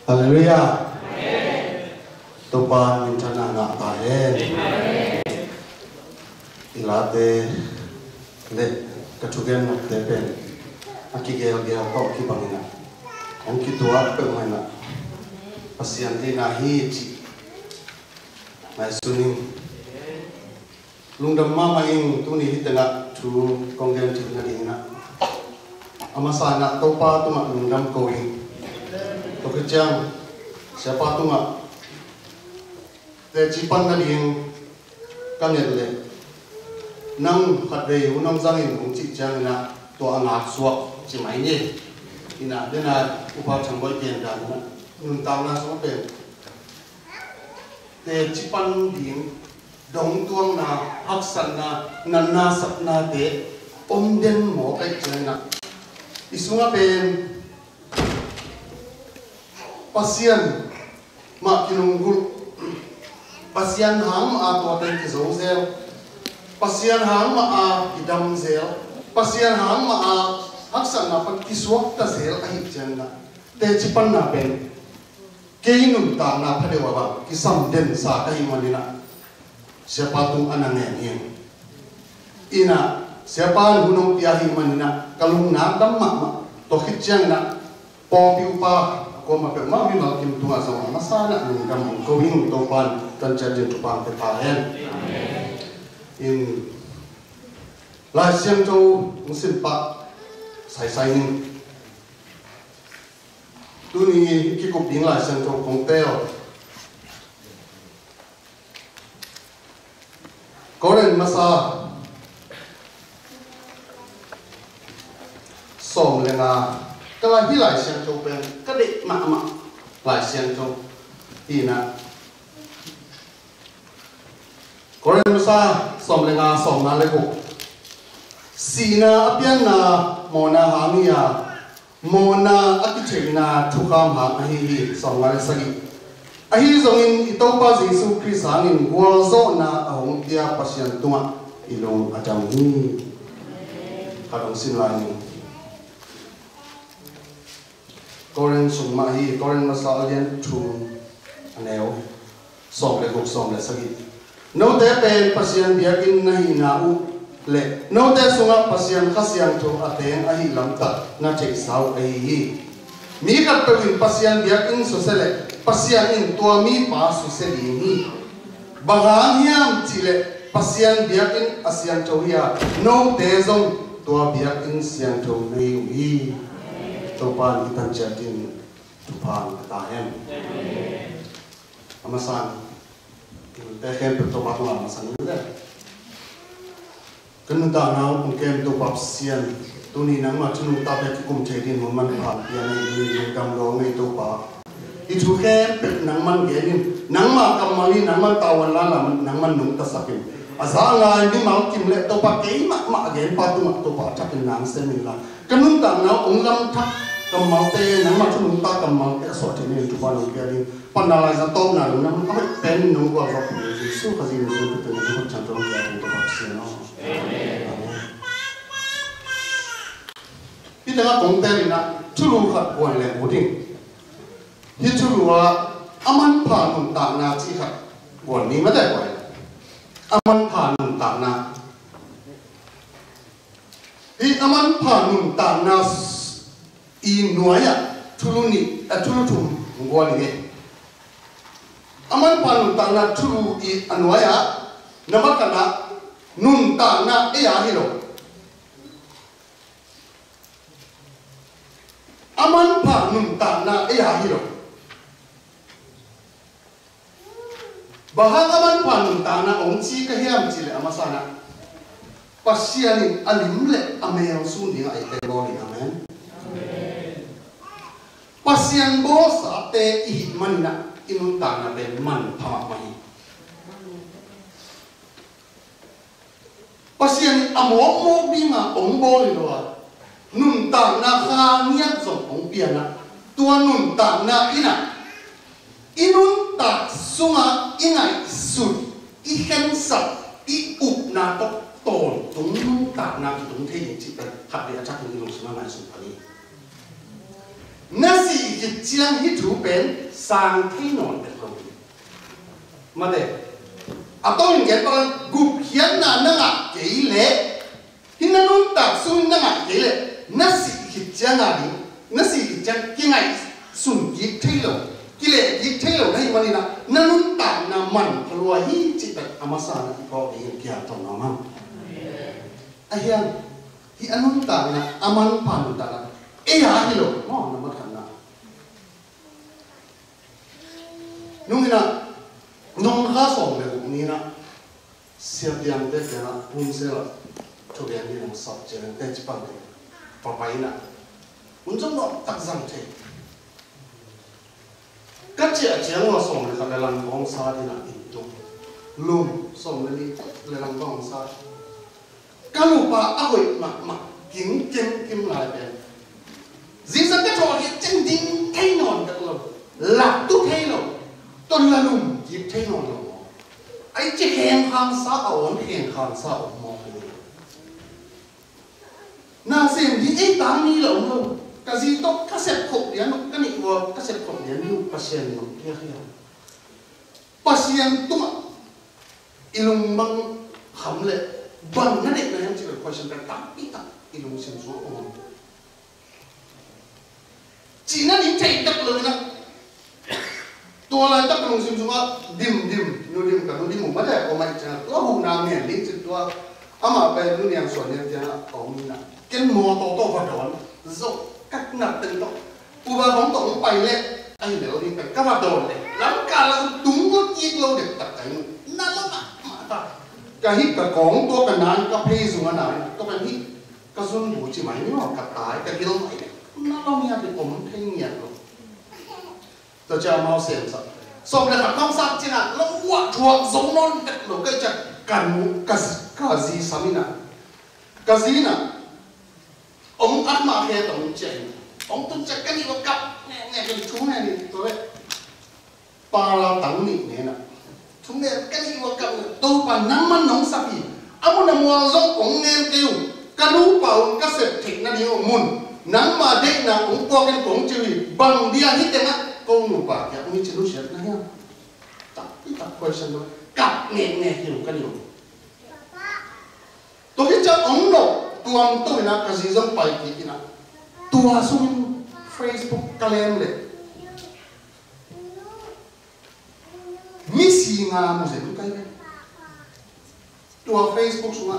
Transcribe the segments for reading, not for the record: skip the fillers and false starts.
Hallelujah. Topa minchana nga tahe. Ilate le kachugen nok tepen. Akigel gel to kibangina. Ong kitua pe mana. Pasianti na hichi. Mai suning. Lungdam mama ing tuni hitena tu konggen tingna dingina. Amasana topa tuma lungdam going. Tokejang siapa tu mak? Cipan na ding kangen le. Nang hadai unang zangin kung cikjang na to anak suak cimai ni. Ina dena upah cangboy pian dan na nuntang na semua pen. Cipan ding dong tuang na haksan na nanasak na de omden mo kay cina. Isunga pen. Pasien mak kinunggul pasien ham atau aten kizozel pasien ham a idam zel pasien ham a haksan na pag kiswak ta zel ay jana te cipan na pen kainun ta na padewa ba kisam den sa kay manina siapa tung anangen yen ina siapa gunung piahi manina kalung na damma to kitjang na popi upa ko mapema mi malkim tunga sama masana nung kam ko wing topan tan jadi tupang pepahen in la siam châu musim pa sai ning tuni ki ko ping la siam châu kong teo koren masa som lenga kalau hilai siang châu pen kadik mak lai siang châu ina koren masa som lenga som na lego sina apian na mona hamia mona akichina thukam ha hi som na sagi ahi zongin itopa Yesu Christ hangin guazo na ahong tia pasien tunga ilong ajam hi kadang sinlani Koren summa hi koren masal yen tu aneo som le gok som le sagi no te pen pasien biakin na hi na u le no te sunga pasien khasiang tu ateng a hi lam ta na chek sau ai hi mi kat pewin pasien biakin so sele pasien in tua mi pa su se li hi bahang hiam chile pasien biakin asian tu ya no te zong tua biakin siang tu nei hi Tuhan kita jadi Tuhan ketahem. Amasan, kita bertobat lah amasan itu. Kenapa nau mungkin tu papsian, tu ni nama cunu tapi kum jadi momen yang ini gamdong itu pak. Itu kan nangman gini, nangma kamali nangman tawan lala nangman nung tasakin. Asal lah ini mau kimle tu pak kei mak gini patu mak tu pak cakin nang semila. Kenapa nau unglam tak Kamal te nama cuma tak kamal te sorti ni tu paling kali pandalai satu na lu nama apa pen nunggu apa pun Yesus kasih Yesus tu tu cantum kali tu vaksin no. Di tengah konten ina culu kat buat le buding. Di culu aman panun tak na cikat buat ni macam apa? Aman panun tak na. Di aman panun tak na inuaya tuluni tulutum ngwani aman panu tana tulu I anuaya namakana nun tana hiro aman panu tana hiro bahagaman panu tana ongci kahiam cile amasana pasiani alimle ameyang sundi ai tegoli amen Pasien bosa te I manina inuntang na ben man pamamahi. Pasien amo bima ongboli doa nuntang na kanyat zong ongpiana tua nuntang na ina inuntak sunga ingai sun ihen sat I up na tok ton tung nuntang na tung te yin cipen hati acak ni lung sunga ngai sun pani. Nasi hít chiang hít thú bén sang thấy nón được rồi mà đây à tôi nghe con gục hiến là năng ạ kỹ lệ khi nó luôn tập xuống năng ạ kỹ lệ nó sĩ hít chiang à đi nó sĩ hít chiang cái ngày sùn hít thấy rồi cái lệ hít thấy rồi đây mà đi nào nó luôn tập là mặn rồi hít chỉ tập amasa là có cái kia trong nó mà ai hiền thì anh luôn tập là aman pan tập là hả hi rồi nó mất khả năng nung ina nung khá sống về cũng như na siap yang teh kena pun sel cho dia ni nung sab je teh cepat deh papai na unjung no tak zang thế các chị chiang lo sống để làm bong sa đi na itu lum sống để làm bong sa các lupa ahoi mak kim lại bên dĩ dân cái trò hiện chân tinh thay nòn được rồi lạc tu thay rồi tuần là lùm dịp thay nòn rồi ấy chỉ hèn hàng xã ổn hèn hàng xã ổn mong na xem đi ấy tám ni lẩu đâu cái gì tốt các sếp khổ điển nó cái này vừa các sếp khổ điển như pasien nó kia kia pasien tuma ilung bang khẩm lệ bằng cái này là em chỉ cần question cái tám ít tắc ilung xem số ổn chỉ là những chạy đặc lợi nè, tôi lại đặc lợi xem chúng ta dim cả nó dim một mất đấy, có mấy chả, tôi hùng nam nhảy lên trên tôi, ama bây giờ nhảy xuống nhảy ra, có mình nè, cái mồ to vật đòn, rộng các nạp từng đó, u ba bóng tổng bay lên, anh nếu đi phải các vật đòn này, lắm cả là đúng có chiếc lâu để tập cái, nó lắm mà ta, cái hít cả cống tôi cả nán, cái phe dùng anh này, tôi cái hít, cái dùng bù chỉ máy nhưng mà cả tái, cái kia nó nó long nha thì ổn thay nhẹ rồi, tôi cho mau xem sao, xong rồi các con sát chứ nào, nó quạt chuột giống non đất nó cái chặt cần cái gì sao mi nào, cái gì nào, ông ăn mà hè tổng chạy, ông tung chạy cái gì mà cặp, nè cái chú này thì tôi đấy, ba la tặng nị nè nè, chú này cái gì mà cặp, tôi bằng năm mươi nóng sắp gì, ông muốn mua giống ông nem kêu, cái lú bảo cái sệt thịt nó đi ông muốn nắng mà đêm nào cũng qua cái cổng chơi bằng dia hít tiếng á câu nụ bà kia cũng như chơi lúc xếp này nha tập question thôi cặp nghe hiểu cái điều tôi biết chắc ông nổ tuang tôi là cái gì giống bài kỹ nào tua xuống Facebook kalem lệ missing à một số cái tua Facebook xuống á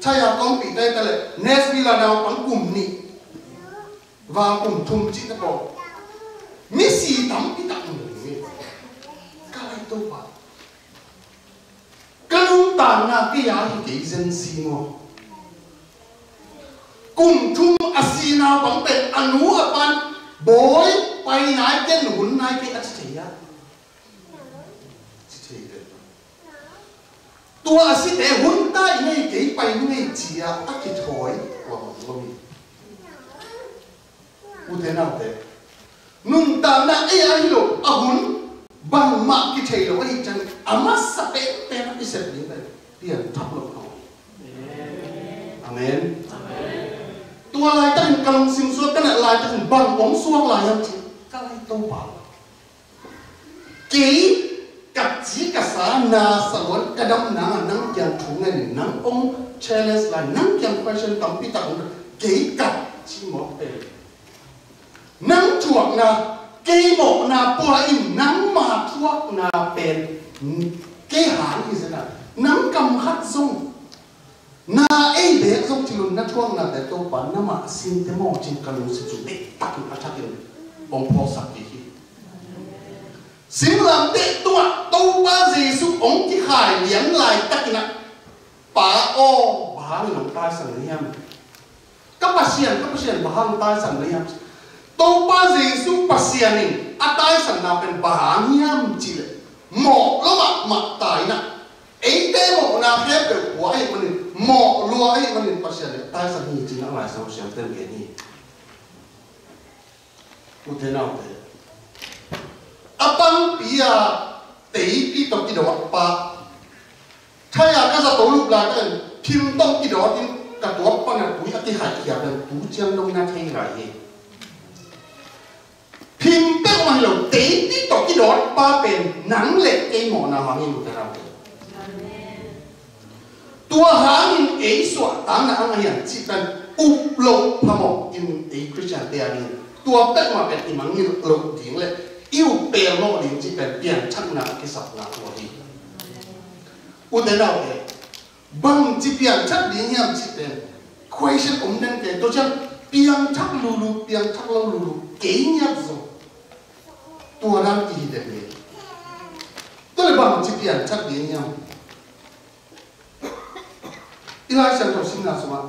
thay à con bị đây cái lệ Nestle là nào bằng cùng nị và cùng thùng chỉ nó bỏ Messi tắm cái tặng người cái này tôi bảo cái lúc tàn là cái giá thì cái dân xin mà cùng thùng asi nào bằng bền ăn uống ở ban bối bay nái cái nụn nái cái ăn chỉ á chỉ đấy tua asi để hun tai ngay cái bay ngay chỉ á cái thổi của mình u thế nào thế nung ta na ai ai lo ahun bang ma ki thei lo ai chang ama sa pe na ki set ni tiền thắp lo no amen tua lai ta kalong sim suat kana lai ta bang bong suang lai am chi ka lai to ba ki cặp chỉ cả xã na sa won ka dam na nang kyang thung này nang ông challenge là nang kyang question tam pi ta ki cặp chỉ một pe nắng chuột na cây mộc na bùa im nắng mà thuốc na bền cây hán như thế nào nắng cầm hắt dung na ấy để dung chỉ luôn na thuốc na để tôi bán na mà xin thế mò trên cần luôn sử dụng để tắt cái chắc được ông phò sạc gì xin làm để tôi ba gì giúp ông chỉ khai liếng lại tắt cái na bà lòng tai sẵn em các bác sĩ bà lòng tai sẵn em tôi ba gì giúp pasien này, atai sang nào bên bahang hiam chỉ lệ, mỏ lo mặt tài na, ấy thế mỏ nào hết được quá ấy mình mỏ lúa ấy mình pasien này, tai sang gì chỉ nó lại sao xem tên cái gì, như thế nào thế? Apang pia tei pi tông cái đó pa, thay à cái sao tổ lục là cái phim tông cái đó thì cả tổ pa này túi cái hải kia là túi chiang đông na thay lại gì. lo te ti to ki dot pa pen nang le ke mo na hangin ta ra tua hangin e so tang na ang hian chi pen up lo phamo in e Christian te ani tua pek ma pen imang ni lo ding le yêu pe lo ding chi pen pian chak na ki sap na tua hi u de na ke bang chi pian chak ding hiam chi pen question om den ke to chang piang chak lulu piang chak lo lulu ke nya zo tua ram ti de ni to le bang chi pian chak ding hiam ilai sang to sin na suma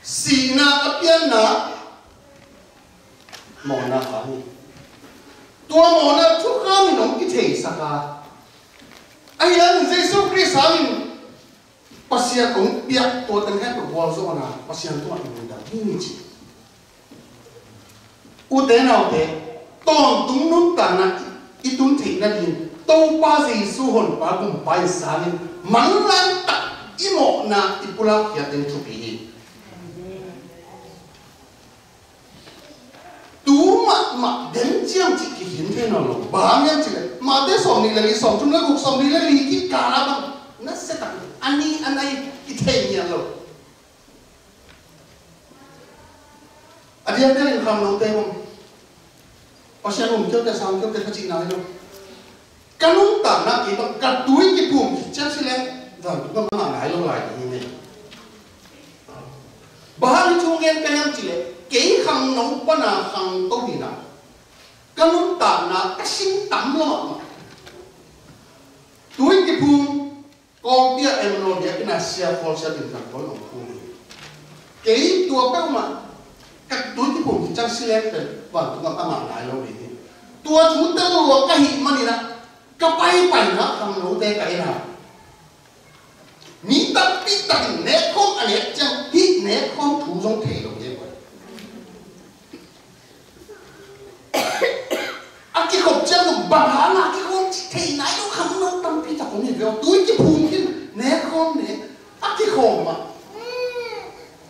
si na apian na mo na ha ni tua mo na thu ka mi nong ki thei saka ai an Jesus Christ amin pasian ong piak to tan ha to wal zo na pasian to ni da ni chi u de na de ton tung nun ta na I tun thei na din to pa Jesus hon pa kum pai sa ni mang lan ta imo na ipula ya den chu pi tu ma den chiang chi ki hin the na lo ba ngan chi ma de som ni le som chung la guk som ni le li ki ka la ba na se ta ani anai ki the ni lo adia de kham no te mom pasien um kyo te sam kyo te chi na lo kanung ta na ki ba ka tui ki pum ki cha si le dan tu ma na lai lo lai ni ne ba ni chung gen pe ham chi le ke kham no pa na khang to ni na kanung ta na ka sin tam lo ma tui ki pum ko bia em no dia kena sia fol sia din kan ko lo pu ke tua pa ma ka tui ki pum ki cha si le pe wa tu ma ma lai lo ni tua chu te lo ka hi ma ni na ka pai pai na kham no te kai na ni ta pi ta ne khom ane chang hi ne khom thu jong thei lo ye ba aki khom chang ba ha na ki khom thei nai lo kham no tam pi ta ko ni ve tu ki phum ki ne khom ne aki khom ma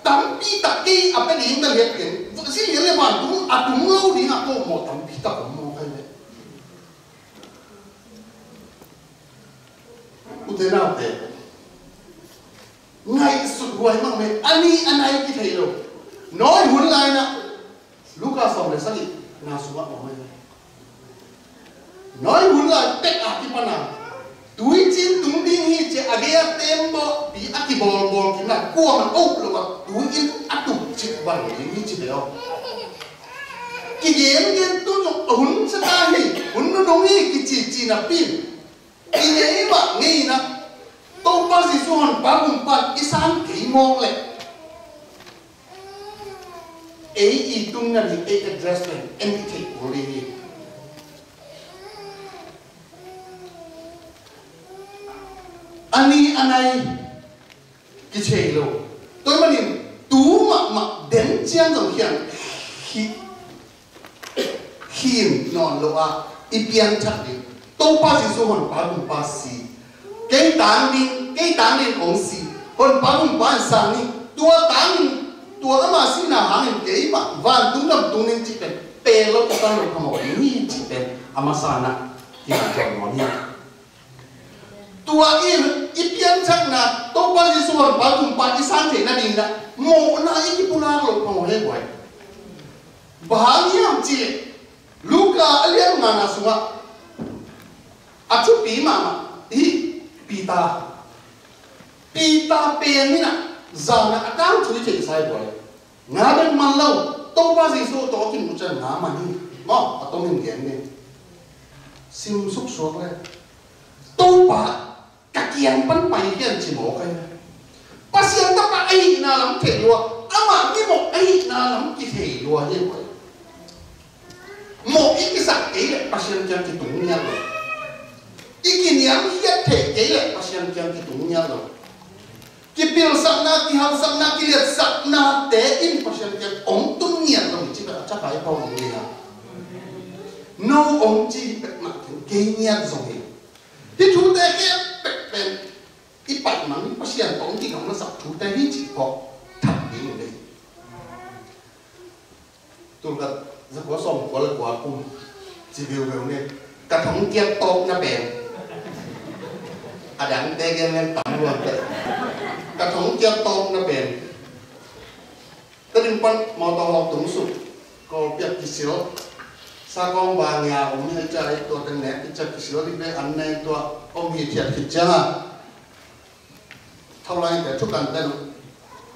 tam pi ta ki a pe ni na le pen si le ma tu a tu lo ni na ko mo tam pi ta ko mo kai le u te na te ngay sụt hoài mà mẹ anh ấy cái thầy rồi nói muốn lại nè Lucas xong rồi sao đi nào xuống bắt mày nói muốn lại tết à cái pana túi chín tung đi hi chỉ à cái tem bo bị à cái bol cái nào cua mà ốc rồi mà túi in à tụt chỉ bằng cái gì chỉ đấy cái gì tôi dùng hun sẽ ta hi hun nó đúng hi cái chỉ là pin cái này mà nghe nè tôi bao giờ xuống ba bùng ba cái sáng kỳ mong lệ ấy tung là gì ấy address này em cái thầy của đi anh ấy cái thầy luôn tôi mà nhìn tú mà đến chiang rồi hiền non lo à ít biếng chắc đi tôi bao giờ xuống ba bùng ba xì cái tán đi ông xì còn ba bùng ba sang đi tua mà xin nào hàng cái mà van tung đâm tung nên chỉ cần pe lo cái lo không có ý chỉ cần amasana thì là chọn món gì tua ít biếng chắc là tôi bao giờ xuống ba bùng ba cái sang thế là đi là một là ít pula lo không có hết vậy bahang yang chỉ luka alian mana semua acu pi mama pita pen ni na za na atang chui chei sai boy nga ben man lo to ba ji so to kin mu chen nga ma ni mo atom min gen ne sim suk so le to ba ka kian pan pai kian chi mo kai pasien ta pa ai na lam the lo ama ni mo ai na lam ki the lo ye boy mo iki sa ke le pasien jam ki tung nya lo ikin yang hiat thể cái lại pasien kiam ki tung nya lo ki pil sak na ki hal sak na ki liat sak na te in pasien kiam ong tung nya lo chi ba cha kai pau ni ha no ong chi pe ma ke nya zo he ti thu te ke pe pen i pat mang pasien ong ki kam na sak thu te hi chi ko thap ni ni tu ka za ko som ko la ko kum chỉ biểu biểu này cả thống kiếp tốt nó bền đắng tê game lên tắm luôn đấy cả thống kiếp tốt nó bền tất nhiên quan mò tàu học túng sụp có việc kỳ xíu sa con bà nhà ông hay chơiตัวtên nét cái chơi kỳ xíu đi đây ăn nàyตัวông hi thiệt thiệt chứ à thâu lại để chúcกันtên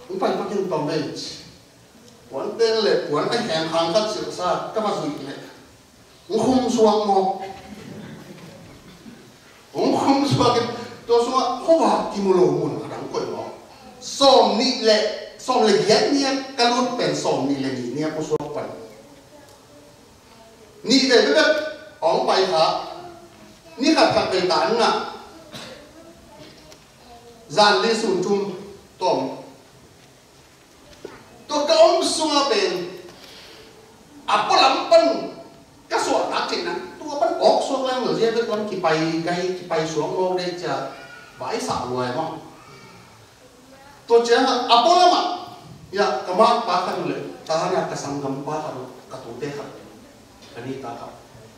cũng phải có những tầm đây quán tên lệ quán anh hẹn hàng các sự xa các bạn gì lệ cũng không xuống một cũng không xuống cái tôi xuống không vào kim lô muốn đắng quậy nó xòm nị lệ xòm lệ ghét nhé cái luôn bèn xòm nị lệ nị nhé có xuống phần nị về biết ống bay hả nị khát khát về tán ngà dàn đi sùn chung tôm tôi cái ông xua bền có lắm phân cái sọ tác trình năng tôi bắt ốc xuống lên rồi riêng với con kỳ bay xuống ngô đây chờ bãi xả người không tôi chế là có lắm ạ ya cái mắt ba khăn lệ ta nhà cái sang gầm ba khăn cái tủ tê khăn cái này ta khăn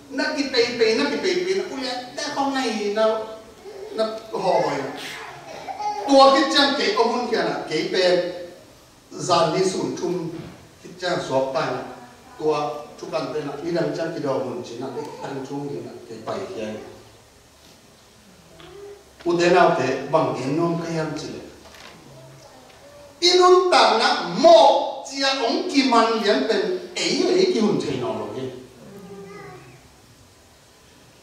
nó kỳ bề nó ui thế không này nó hỏiตัวคิดจังเก๋ก็มุ่งแค่น่ะเก๋เป็นจานลิสุนชุมคิดจังสวบไปน่ะตัวทุกการเป็นน่ะนี่ดังจังกิโลมุ่งจีน่ะได้ตั้งช่วงนี้น่ะเก๋ไปแค่อุดรเอาแต่บางอินนนขยันจีเลยอินนนต่างน่ะโมเจียองกิมันเลี้ยงเป็นเลยกี่หุ่นเทนอลเลย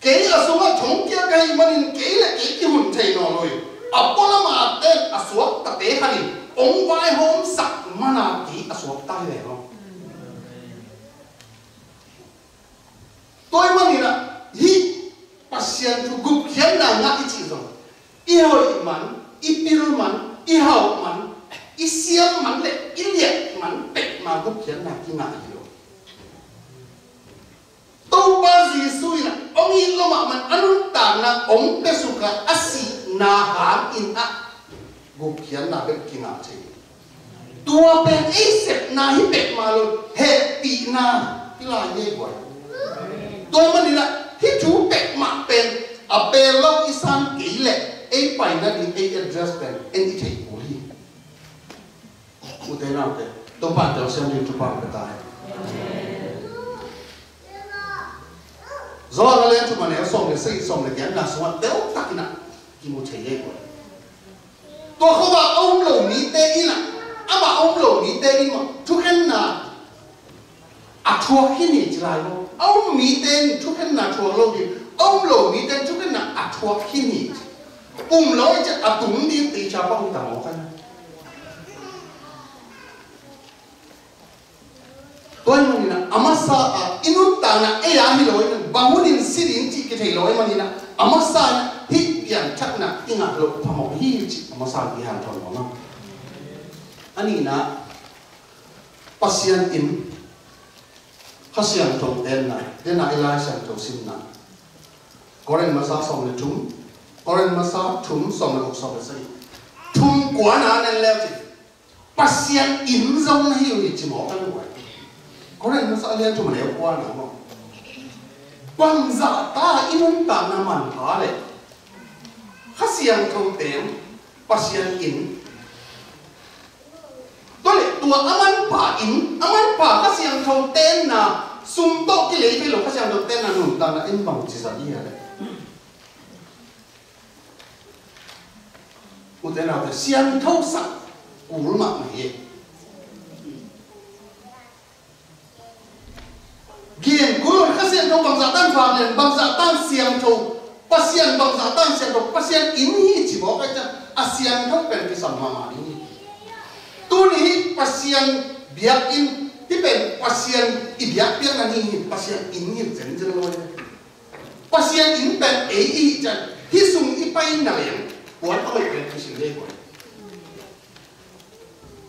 เก๋อสุมาถงเกี่ยไก่มันเก๋เลยกี่หุ่นเทนอลเลยก็ละมาเต้อสวบตะเตะขันองค์ไว้โฮมสักมานากีอสวบตายเลยเนาะตัวมันนี่นะฮีปัสยันทุกุเขียนนางนักจีนอีหอยมันอีปิรุมันอีหาวมันอีเสียมมันเลยอีเลี้ยมันเป็ดมากุเขียนนางกินอะไรอยู่ตัวบาซีซุยนะองค์อีละมามันอนุตตานะองค์เปสุกะอสีนาหามอินอะกุเขียนนาเป็นกินอะไรตัวเป็นไอเสพนาฮิเป็ดมาเลยเฮปีนาที่ลายเย่กว่าตัวมันนี่แหละที่จูเป็ดมาเป็นเป็นโลกอีสานกี่แหละไอไปนั่นไอ address เป็นเอ็นที่บุรีอุตนาเป็นตัวบ้านเราเสียงยูทูบบ้านก็ตายจอเราเล่นทุกวันเนี่ยส่งเลยสิส่งเลยแกน่าสวรรค์เดี๋ยวตักน่ะกินมุเชยกว่าตัวเขาว่าองค์เหล่านี้เตอินะว่าองค์เหล่านี้เตอิมาทุกคนน่ะชัวขี้หนีจะไรบ้างองค์มีเต้นทุกคนน่ะชัวโลกีองค์เหล่านี้เต้นทุกคนน่ะชัวขี้หนีปุ่มเราจะตุ่มดีตีชาวบ้านต่างกันตัวมันนี่นะมาซาอินุตตานะยาฮิโลยนะบางคนนี่สิรินจิกิเทโลยมันนี่นะมาซาฮิยันชักนะอิงาโลพมองฮิจิมาซาฮิฮันทอนมาอันนี้นะปัสยันอินข้าเสียงตรงเด่นนะเด่นนะเอลายเสียงตรงสินนะกอเรนมาซาสองเลยทุ่มกอเรนมาซาทุ่มสองเลยหกสองเลยสิทุ่มกว่านั้นแล้วจิปัสยันอินจงให้อยู่จิหมอกันด้วยกอเรนมาซาเลี้ยงทุ่มเดียวกว่านะมั้งบางจัตตาอินุนตานามันหาเลยข้าเสียงตรงเต็มปัสยันอินตัวอามันป่าอินอามันป่าข้าเสียงทองเต้นนะซุ่มโต๊ะกิเลสไปหลงข้าเสียงทองเต้นนะหนุ่มตานะอินบังจิตสัตย์อะไรอุตส่าห์แต่เสียงเท่าสักกูรู้มากไหมเกี่ยงกูรู้ข้าเสียงทองบางจากตั้งฟังเลยบางจากตั้งเสียงทองปัสเซียนบางจากตั้งเสียงทองปัสเซียนอินนี่จีบอกกันจะอาเซียนทองเป็นที่สัมมามานี่ตัวนี้ปัสเซียนเบียกอินที่เป็นปัสเซียนอีเบียกเปียกนั่นนี่ปัสเซียนอินนี่เจ๋งจังเลยปัสเซียนอินเป็นอีจังที่ส่งอีไปนั่นเองวันเอาไปเป็นที่สิ่งเล็กกว่า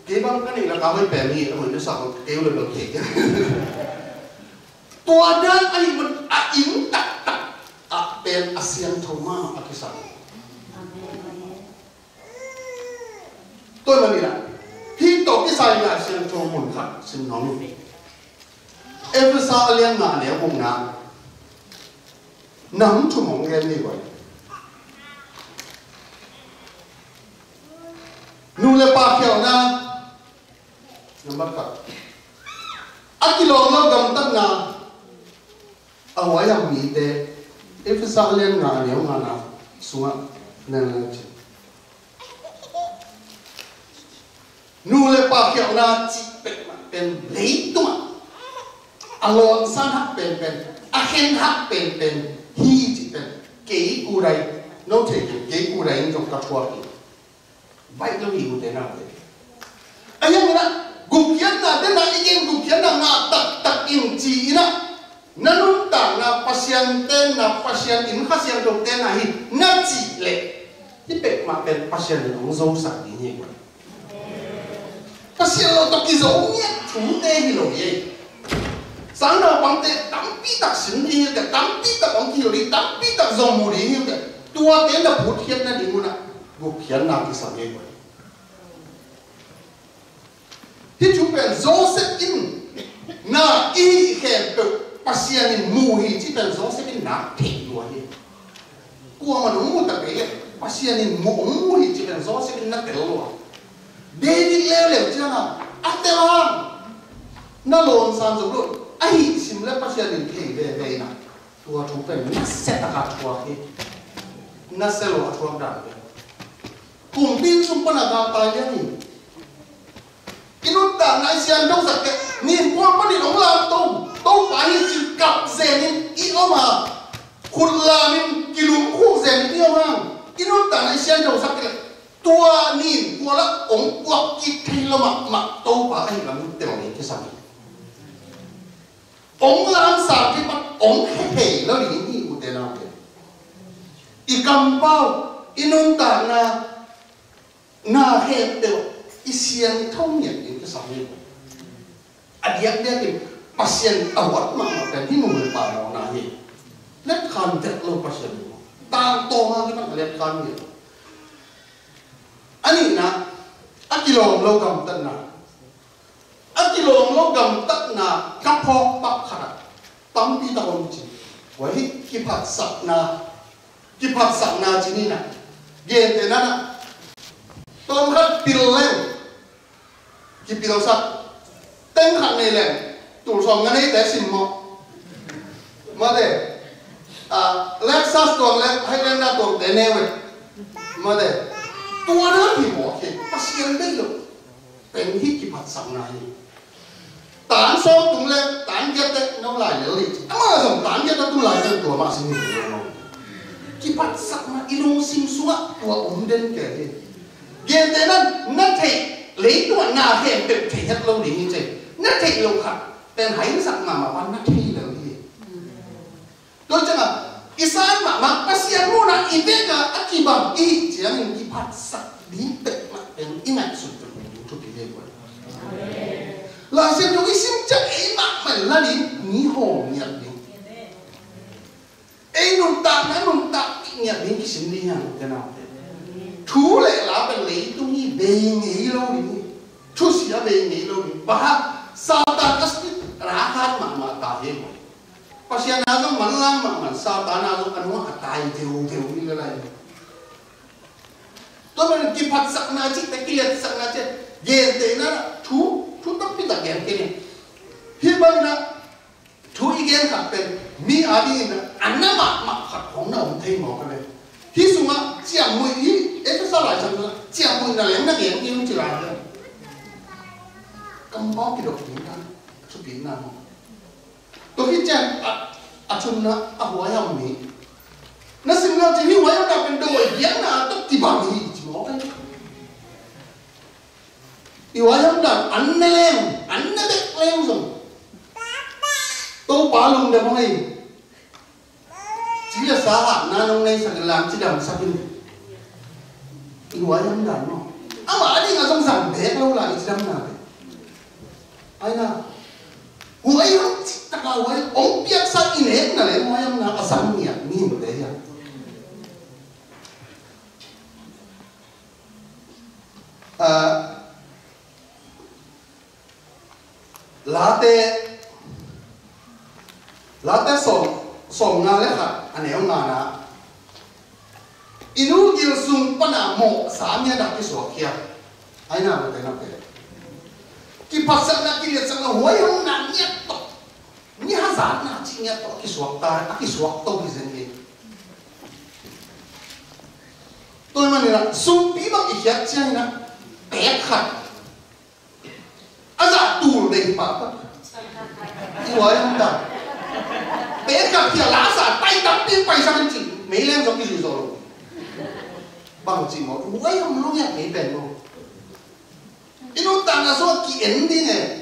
เกี่ยวกับกันนี่เราเอาไปเป็นนี่เราเหมือนจะสั่งเกี่ยวเลยเราเกี่ยวตัวนั้นไอ้มันอินตักเป็นอาเซียนทอมาอากิสันตัวมันนี่แหละที่ตกที่ใส่ยาเสียงโจมุนขัดซึ่งน้องเอฟซ่าเลี้ยงงานเนี่ยคงนะ nắm chung mong nghe như vậy nu le pa khéo na number ka akilong lo gam tak na awayam mi te if sa len nga neo nga na sunga nan chi nu le pa khéo na chi pe pen lấy tua alon san hak pen a hen hak pen hi chi pen ke ku dai no te ke ku dai trong ka thua ki vai lo hi u te na te ayang na gum kian na den na igem gum kian na nga tak in chi ina nanun ta na pasien ten na pasien in khasian dok ten na hi na chi le hi pe ma pen pasien no zo sa ni ni ko pasien lo to ki zo ni chu te hi lo ye sáng nào bằng thế tắm pi đặc sinh đi cái tắm pi đặc bằng kiểu đi tắm pi đặc dòng mùi đi cái tua thế là bút hiến là đi mua nè bút hiến nào thì sao vậy thì chúng ta Joseph in na y khen được pasien in mùi chỉ cần Joseph in nát thịt luôn đi qua mà nó mua đặc biệt pasien in mùi chỉ cần Joseph in nát thịt luôn David leo leo chưa nào Atelan nó lồn san giống luôn ai sim le pasien in thề về na tua chúng ta nó sẽ tác tua hết nó sẽ lo tua đàn cùng tin xung quanh là tài nhá nhỉ inut ta nai sian đâu giặc cái nhìn qua bắt đi đóng làm tông phải chỉ cặp rèn nên ít mà khôn làm nên kí lùm khô rèn yêu hàng inut ta nai sian đâu giặc cái tua nhìn qua là ống quạt kí thay lo mặc tông phải anh làm tiểu này cái sao ống làm sao cái bắt ống hề nó đi như u thế nào thế i cầm bao inut ta na hẹp đều isian thông nhận những cái sao như adiak dia thì pasien awat mà cáiที่นุ่มป่าเราหน้าเหี้ยเล็ดคันเด็กเราpasienตาโตมาที่มันเล็ดคันเนี่ยอันนี้นะอักิโลเรากำตันนะอักิโลเรากำตันนะกับพอกปักขนาดตั้มปีตะวันจีไว้กิพัดสักนาจีนี่นะเย็นแต่นั้นนะต้มขัดปิลเล่กิปิลสักเต็งขัดในแหล่งตัวสองกันนี้แต่สิมมาเด้เล็กซัสตัวเล็กให้เล่นหน้าตัวแต่เนวมาเด้ตัวนั้นที่หัวเข็มปัสยังได้เลยเป็นที่กิพัดสักนาทีตานโซ่ตรงเล็กตานเย็ดเด็กน้ำลายเหลวลิอามาส่งตานเย็ดตัวลายเดินตัวมาสินี่กิพัดสักนาอีลงซิมซัวตัวอมเด่นแก่ที่เย็นแต่นั้นนั่นเทlấyตัวนาเห็นเป็นเทศเราดีจริงนั่นเทเราขัดเป็นหายสักมาวันนั่นเทเราดีโดยจังอ่ะอีสานมาภาษาโมนาอีเวกะอักบังอีเจียงอีพัดสักดีเป็ดมาเป็นอีแม่สุดจะเป็นทุกทีเลยวันหลังจากนั้นอีสิมจะอีมาเหมือนละนี่มีหงเนี่ยนี่ไอ้นุ่มตาเนี่ยนี่กิสิมนี่ยังจะน่าทุเล่ลาเป็นเลยตรงนี้เบงเอโลนี่ทุเสียเบงเอโลนี่บ้าซาตานก็สิราคามาตายเหมดภาษาหน้าก็มันล่างมันซาตานหน้าก็อันว่าตายเดียวนี่อะไรตัวมันกิพัดสักนาจิตะกิเลสสักนาจิเย็นเตนะทุต้องพิจารณาเกณฑ์ฮิบังนะทุอีเกณฑ์ขัดเป็นมีอาดีนะอันนั้นมาขัดของเราเทหมอกันเลยที่สุดเจียมมืออีเอ๊ะสลายจังเลยเจียมมือนั่นแหละนั่นเองที่มันจะลายเลยกำบ้ากิโลกินกันชุบกินน้ำตัวที่แจ้งอาชุนนะหัวยำมีนั่นสิ่งเราจะหิวไว้เราเป็นโดยเยี่ยงนะต้องตีบางทีจิ๋วกันอีวายำดันอันนั่นเองอันนั่นเด็กเลี้ยงส่งตัวปลาลุงเดี๋ยวพวกนี้chỉ là xã hội na nông này sẽ làm chỉ làm sao đi, iwa yang dah no, ama ada yang asam sam deh kalau lagi sedang nak, ai na, iwa yang tak kau iwa om biasa ini na le iwa yang na asam ni deh ya, latte so som nga le khat aneu nga na inu gil sung pana mo sa nya da ki so kia ai na te na pe ki pasal na ki le sang na hoyong na nya to ni hazan na chi nya to ki so ta ki so to ki zen ni tôi mà nè sung bí bằng ý kiến chơi nè bé khát à dạ tù đầy bà tất ủa em ta bé khát thì lá xả tay đắm tiếng quay sang chị mấy lên giống cái gì rồi bằng chị một ủa em lúc nhạc mấy bền luôn cái nó tàn là do kiện đi nè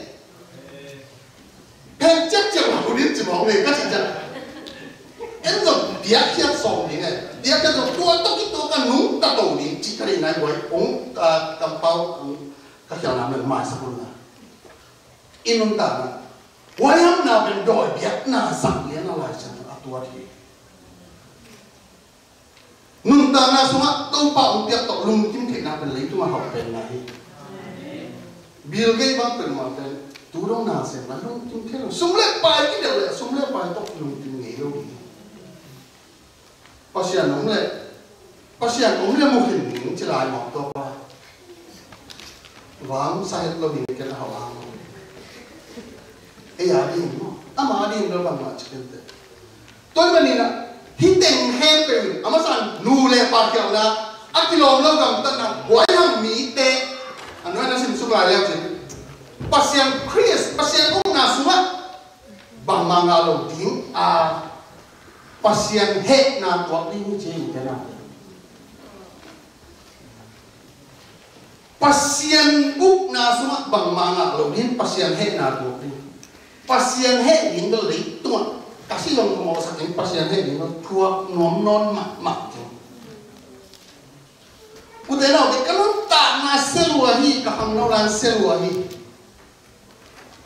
em chắc chắn là đến chỉ bảo này các chị chân em rồi tiếc khiết sòng đi này tiếc cái rồi tua cái núng ta tổ đi chỉ cái này với ông cầm bao các cháu làm được mai sao luôn à in ông ta là quay hôm nào bên đòi biết na sang liền nó lại chẳng tua thì nung ta na xuống đâu bao biết tổ lùng kim thể nào bên lấy chúng mà học bên này Bill Gates bác bên mà bên tú đâu nào xem là lùng kim thể nào súng lên bài cái điều này súng lên bài tóc lùng kim nghề đâu pasien ông lệ một hình chỉ lại mộtตัวvắng sai lo hình cái nào làm ấy à đi mà đi đâu bằng mà chỉ cần thế tôi bên này nè hít tiếng hết về mình mà sao nụ lệ ba kiểu là anh kilo lâu gần tận nào quay hàng mỹ tệ anh nói nó xin số lại leo chứ pasien Chris pasien cũng là số bằng mà ngào đầu tiếng pasien hết na tuak đi như thế nào pasien buk na suma bằng manga lo din pasien hết na tuak đi pasien hết din do lấy tuak kasi long ko mo sa tin pasien hết din do tuak nom non mak ute nào de kalon ta na selua hi ka hang no lan selua hi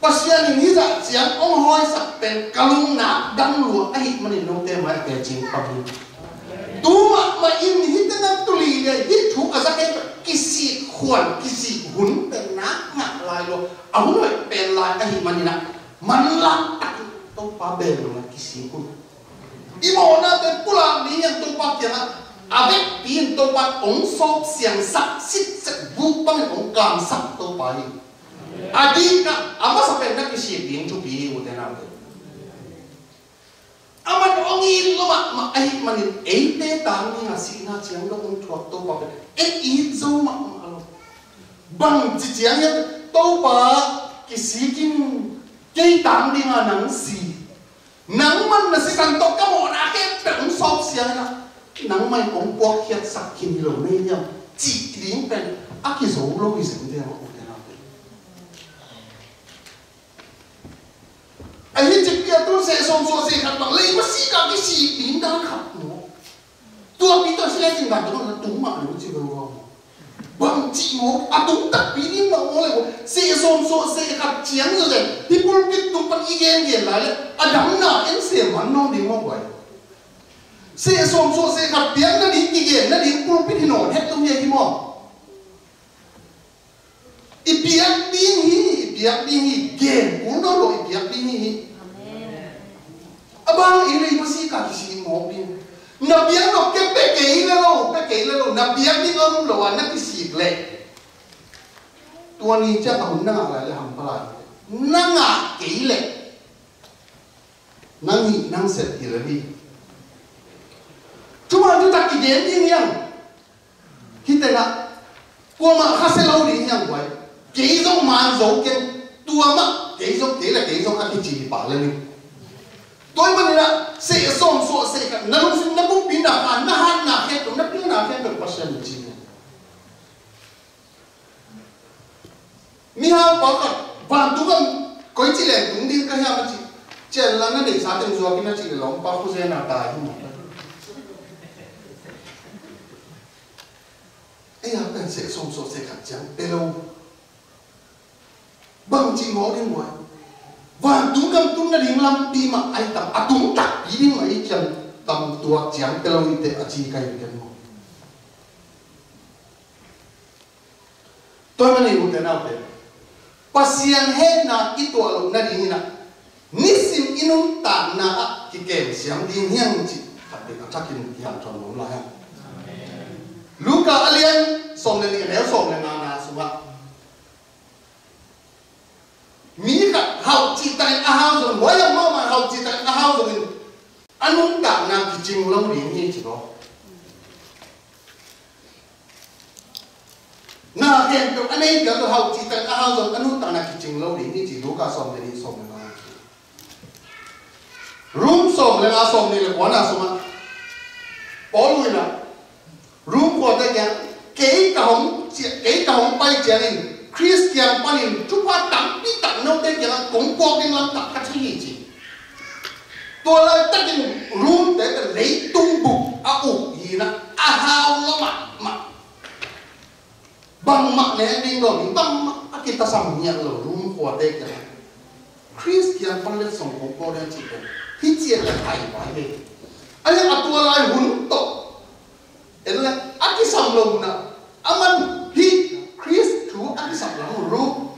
pasien ni za chiang ong hoi sak pen kalung na dang lu a hit manin no te mai ke ching pa hi tu ma in hi te na tu li le hi thu a za ke kisi khwan kisi hun pen na nga lai lo a hun noi pen lai a hit manin na man la tak to pa be lo na kisi hun i mo na te pula ni yang to pa ke na avec pin to pa ong so siang sak sit sak bu pa ong kam sak to pa hi adika ama sampai nak isi din cubi uten apa amat ongi lo mak ai manin ente tang ni nasi na chiang lo ong thuak to pa i zo mak alo bang chi chiang ya to pa kisi kim kei tang di nga nang si nang man na si kan to ka mo na ke peng sop siang na nang mai ong pok hiat sak kim lo nei ya chi ling pen aki zo lo ki sem de anh ấy chỉ biết tôi sẽ xong số sẽ khát bằng lấy mà xí cả cái gì biến đang khát nó tôi biết tôi sẽ tình cảm tôi là đúng mà đúng chứ đâu bằng chị một đúng đặc biệt nhưng mà nó lại sẽ xong số sẽ khát chiến rồi đấy thì tôi biết tôi bắt ý kiến gì lại đắm nào em sẽ vẫn nó đi một vậy sẽ xong số sẽ khát biến nó đi ý kiến nó đi tôi biết thì nổi hết tôi nghe thì mà ibiak dini gen uno lo ibiak dini abang ini masih kasi mo bin nabiak lo ke pekei lo nabiak ni om lo anak kisi le tuan ni cha tahun na la le ham pala nanga keile nangi nang set irani cuma tu tak kijen ni yang kita nak qua mà khá lâu đi nhang vậy kỹ giống màn dấu kia tua mà kỹ giống ăn cái gì bảo lên tôi mà nè sẽ xong số sẽ cả nó không xin nó cũng biến nào nó hát nào hết nó biến nào hết được bao nhiêu gì mi hao bảo cả và tôi còn có chỉ là cũng đi cái hao mà chỉ là nó để sao từng cái nó chỉ là lóng bao nhiêu nào tài không ấy là bên sẽ xong số sẽ cả chẳng đâu bằng chỉ ngó đến ngoài và chúng cầm chúng là điểm làm pi mà ai tập chúng tập ý đi mà ai chẳng tầm tua chẳng đâu ý thế chỉ cái cái mà tôi mà này một cái nào thế pasien hết na ít tua lúc na đi na nisim inum ta na cái kem siam ding hiang chi khat de ka chakin hiang tron nom la ha Luka alian som le ni le som le na sunga mi ka hau chi tai a hau zon wa ya ma ma hau chi tai a hau zon anung ta na ki jing lo ri ni chi lo na hen to anei ka to hau chi tai a hau zon anung ta na ki jing lo ri ni chi Luka som le ni som le na room som le na som ni le kwa na sunga Paul wi na room của ta kìa cái cả hồng bay chèn in Christian bay in chụp hoa tắm đi tắm nấu đây kìa cũng có cái làm tắm cái gì chứ tôi lại tất nhiên room để ta lấy tung bụng gì nè hao nó mặt bằng mặt này đi rồi bằng mặt kita sắm nhận rồi room của đây kìa Christian bay lên sống cũng có đây chỉ cần khi chia là hay quá đi anh em tôi lại hùn tổ Ito lang, aki samlong na. Aman, hi, Chris, tu, aki samlong ru.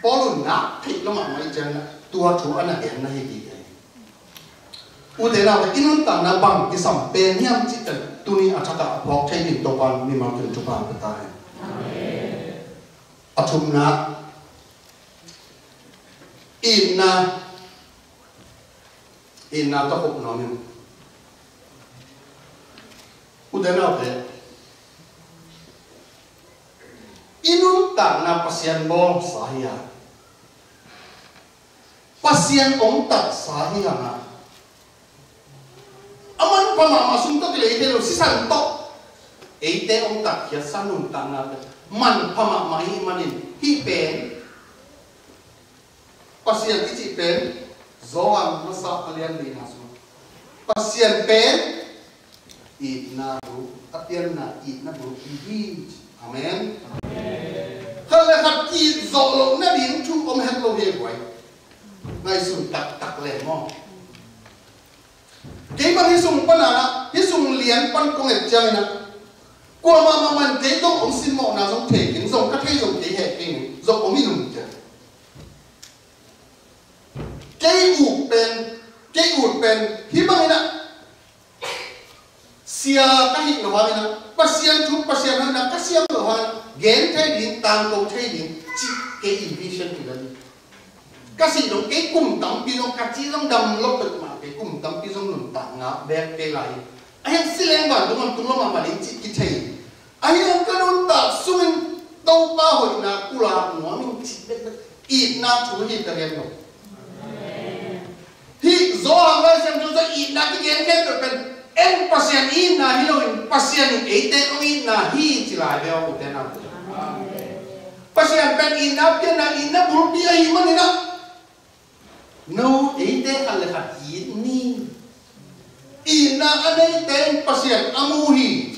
Polo na, thịt lo mà mấy chân na. Tua tu anh em na hi gì vậy? Ude na, inun ta na bang ki sam pen nham chỉ cần tu ni achaka bọc thay hình tổ ban mi mang chân chụp ban cái tai. Atum na, in na ta hộp nó mình. Udah nabe, inun tak na pasien bol sahia, pasien om tak sahia na. Aman pama masuk tak leh itu si santok, ite om tak ya sanun tak na man pama mahi manin hi pen, pasien kecil pen, zoang masa kalian di nasu, pasien pen Ina ru, atian na ina ru ihi, amen. Kalau hati zolong na din tu om het lo ye guai, ngai sun tak le mo. Kei bang hisung panana, hisung lian pan kong et jai na. Kwa mama man kei dong om sin mo na zong te kin zong kat kei zong kei he kin zong om ilum ja. Kei u pen, hi bang ina. Sia kahit lo ha na pasien na kasiem lo ha gen thai din tang ko thai din chi ke vision tu dan kasi dong ke kum tam pi dong ka chi dong dam lo pet ma ke kum tam pi dong nun ta nga bek ke lai ai sileng ban dong tum lo ma ma chi ki thai ai dong ka nun ta sumin tau pa hoi na kula no min chi bek i na chu hi ta gen lo hi zo ha ga sem jo i na ki gen ke pen em pasien in na hiloin pasien ite in na hi chilai beo uten na pasien pen in na burpi ai manina no ite hal khat ni in na anei ten pasien amuhi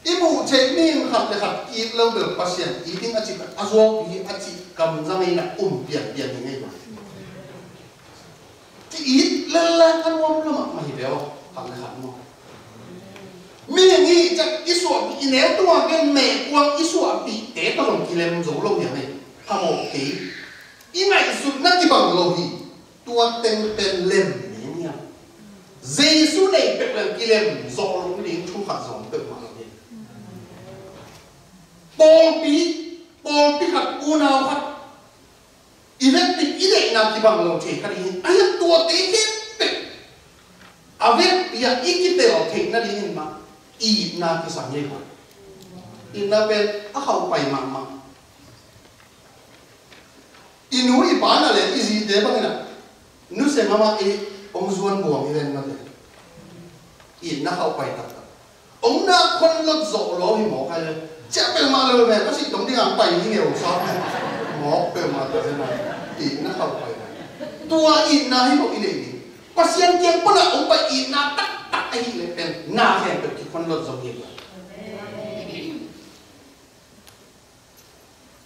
ibu chemin khat ki lo de pasien iting achi azo bi achi kam zamai na pian ni ngai ba ít lên ăn uống lắm mà hiểu không? Hẳn là hẳn không? Mình nghĩ chắc ít số bị nếu tôi cái mẹ quăng ít số bị té tao đồng kỳ lên dấu lâu như này, tham một tí, ít này số nó chỉ bằng lâu thì tôi tên lên nhỉ nhỉ? Giê số này bị lên kỳ lên dấu lâu đến chú hạt dòng tự mà làm gì? Bol pi hạt u nào hạt Ivetik ide na kibang lo te kali ayat tua te te avet ya ikite lo te na di ma I na ki sam ye ko ina ben a hau pai ma inu I ba na le izi de bang na nu se mama e om zuan buang I na te I na hau pai ta om na kon lo zo lo hi mo kai le cha pe ma lo me ko si tong ding ang pai ni ngeu so Ngọc về mà ta thế này, ít nó không phải này, tua ít na hi một cái gì, pasien kian pun lah ông phải ít na tak ai le pen na hen tu kifan lo zong hiệp,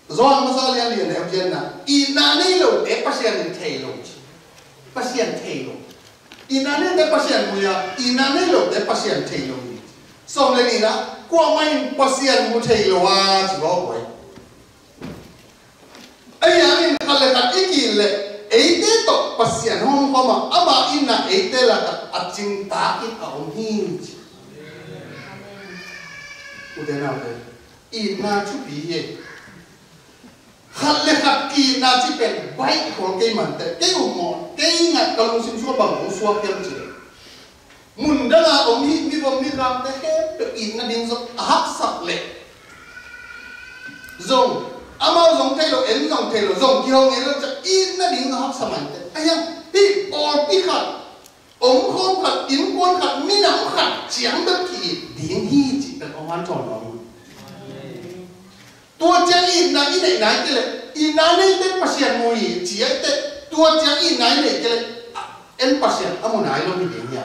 zoang masal yang lian em jen na, ít na ni lo de pasien thei lo, ít na ni de pasien mulia, ít na ni lo de pasien thei lo ni, xong lên ni na, qua mai pasien mu thei lo à chỉ có vậy. Ai yang in kalau kat ikil, itu to pasian hom koma ama inna eitela aching ta ki aum hi udena de ina chu bi ye khalle khat ki na chi pen bai ko ke man te ke u mo ke nga kalung sim so bang o so kem chi mun da la om hi mi bom mi ram te he pe ina ding so hak sak le zong ama zong thay lo en zong thay lo zong ki hong en lo cha in na ding hak saman te ayang ti or pi khat om khom khat in kon khat mi nam khat chiang da ki ding hi chi pe om han chon lo tua chiang in na in nei ke le in na nei te pasien mo yi chi ai te tua chiang in nai nei ke le en pasien amu nai lo mi ding ya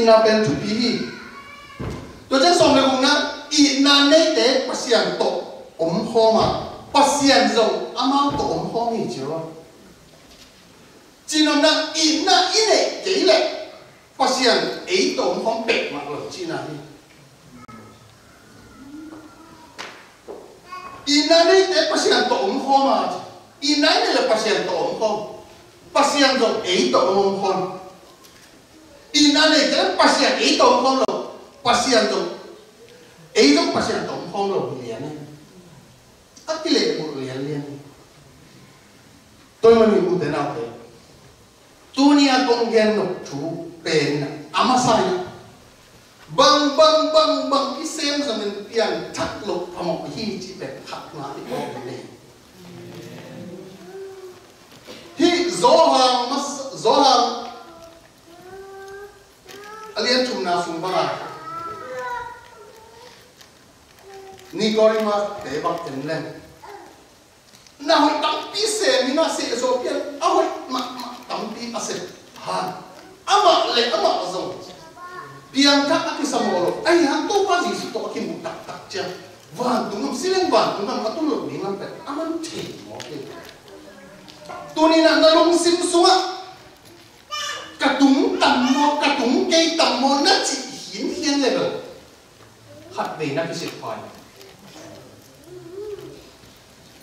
ina pen tu pi hi tôi chắc xong rồi cũng nói in na nei te pasien to om khoma pasien zong ama to om khom ni chưa chỉ nói là in na in nei ke le pasien ấy to om khom bẹt mà rồi chỉ là ina nei te pasien to om khoma ina nei là pasien to om khom pasien zong ấy to om khom ina nei te pasien ấy to om khom rồi pasien tu, ấy giống pasien tổng phong rồi liền này, ắt cái lệ một liền, tôi mà mình thế nào thế, dunia công gen nộp chú bền, amasai, bang cái xem rồi mình tiền thắt lục vào một hi chỉ bền thắt lại cái con này, hi gió hàng, alien chum na sung ba. Nicodemus để bọc tiền lên, na hội tắm pi xe mi na xe số tiền, hội mà tắm pi ase han, ama zong, biang tak aki samolo, ai han to pa gì to aki mu tak cha, van tungam siling van tungam atul lo ni ngan pet, aman che mo ke, tu ni na long sim sunga, katung cây tam mo na chỉ hiến lên rồi, hạt về na cái sự phải.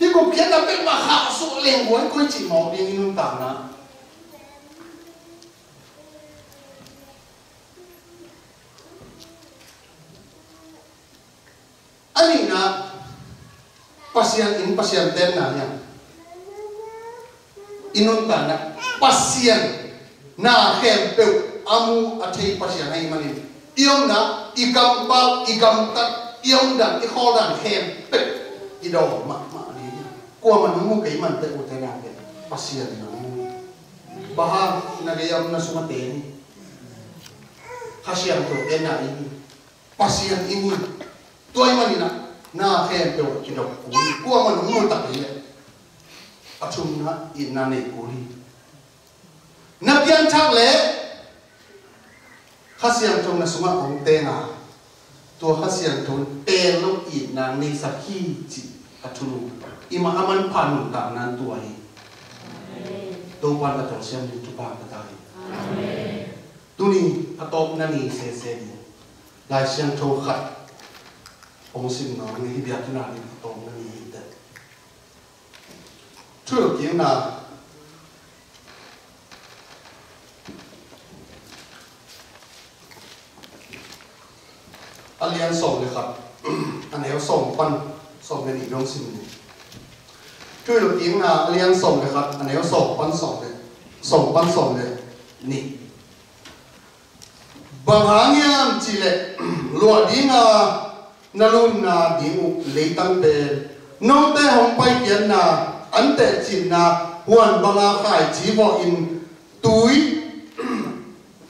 Thì cũng biết là bên mà hạ số liền muốn coi chỉ màu đi nung tảng na. Anh na pasien ten na ya. Inun tảng na pasien na hem peu amu athei pasien hay manin. Iom na igam ba igam tat iom dan ikho dan hem peu ido ma qua mà nó mua cái mình tự một thế nào vậy pasien nó bahang na gayam na sumaten khasiam to ena ini pasien ini toy manina na khem to kido qua mà nó mua tập đấy achum na inna nei kuri na pian chak le khasiam to na suma ong te na to khasiam to te lo inna nei sakhi chi achunu ima aman panu tak nan tuai. Tuhan kata siam di tupa kata. Tuni atop nani se di. Lai siam thâu khat. Ông sim nó ngay biar tu nani atop nani ite. Thưa kiếm na. Alian som le khat. Anh em som pan som nani dong sim. Chui được tiếng là liên sòng nàyครับ anh ấy sòng pan này nị bằng hàng em chỉ lệ lúa đi na luôn na đi lấy tăng tiền nông tế hồng bay kiến na anh tế chín na hoàn bằng khai chỉ vào in túi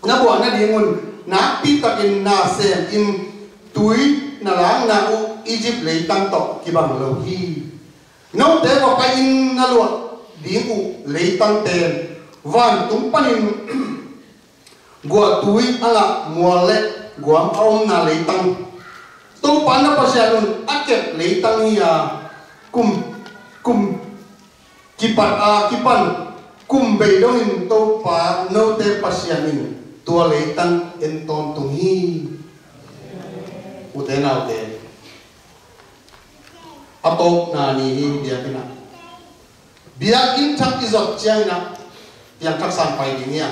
na buồn na đi ngun na pita in na xem in túi na lang na Egypt lấy tăng tọt kỳ bằng lâu hi nông tế vào cái in na luộc điên u lấy tăng tiền van tung panin gua túi ala mua lệ gua ông na lấy tăng tung pan na pasianun akep lấy tăng hi kum kipan kum bay dong in to pa no te pasianin tua lấy tăng en ton tung hi u te nào te atop na ni hi dia kena biakin thak izot chiang yang thak san pai ding ya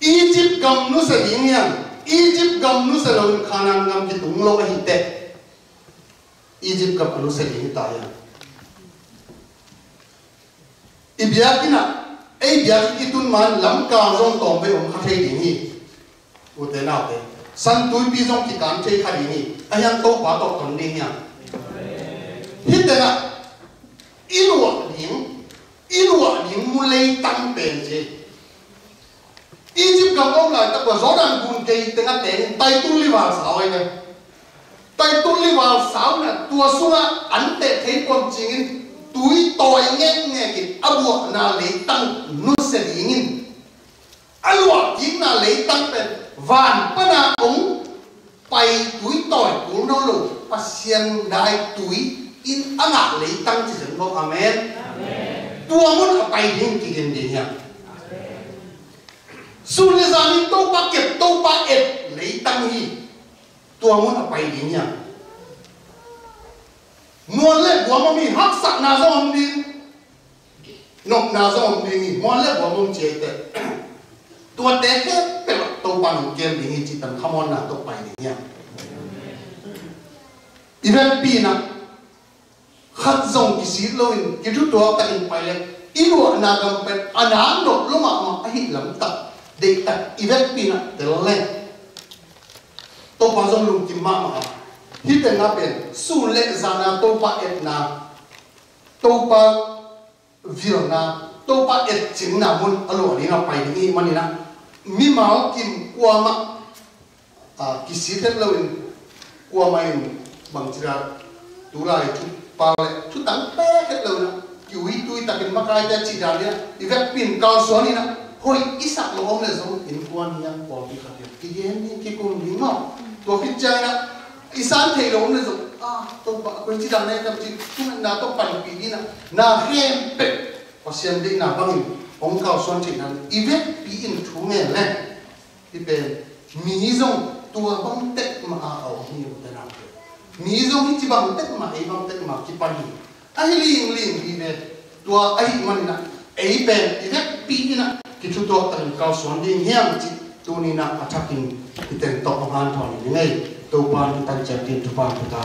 Egypt gam nu se ding ya Egypt gam nu se lo khanan gam ki tung lo hi te Egypt gam nu se ding ta ya ibiakina ei biak ki tun man lam ka rong tom be kha thei ding hi u te na te san tui pi jong ki kan thei kha ding hi ayang to pa to ton ding ya hi te na Ilua ning mulai tang pen je Egypt gam ông lại tập vào Jordan bùn cây tiếng Anh tiếng tay tu li vào sáu ấy này tay tu li vào sáu là tua xuống ấn tệ thấy con chính túi tỏi nghe cái abu na lấy tăng nu sẽ đi nghìn alua chính là lấy tăng pen vàn pa na ống bay túi tỏi cũng đâu lù pa xiên đại túi in ăn ngạc lấy tăng chỉ dẫn có amen tua muốn ở bay đến kỳ đến đi nha Sulizani tau paket tau paket lấy tăng hi tua muốn ở bay đến nha muôn lệ của mông mi hắc sạ na dòng đi nộp na dòng đi muôn lệ của mông chế tệ tua té hết cái tau bằng kem đi chỉ tầm không na tau bay đến nha event pi na khát dòng cái xí lôi cái chút tua ta in bay lên ilu na gam pet anang do luma ma ahi lam tak de tak event pi na tele to pa zong lum ti ma ma hi te na pen su le zana to pa et na to pa vil na to pa et ching na mun alo ni na pai ni mani na mi ma kim kwa ma ki si te lo in kwa mai bang chira tu lai chu pa le chu tang pe het lo na Yui tui takin makai ta chi dan dia event pin kau suani na hoi isak lo om le zo in kuan yang pol ki khatia ki yen ni ki kum ni ma to ki chai na isan thei lo om le zo to ba ko chi dan ne tam chi tu na to pan pi ni na hem pe pasien de na bang ong kau suan chi nan event pi in thu me le ti pe mi zong tua bang tek ma au ni ta na mi zong chi bang tek ma ei bang tek ma ki pan ni ai ling đi về tua ai mình na ai bên event pi na cái chút tua tận cao xuống đi hiang chỉ tu ni na attacking cái tên top hàng thằng này ngay tu ban tan chân tin tu ban tu ta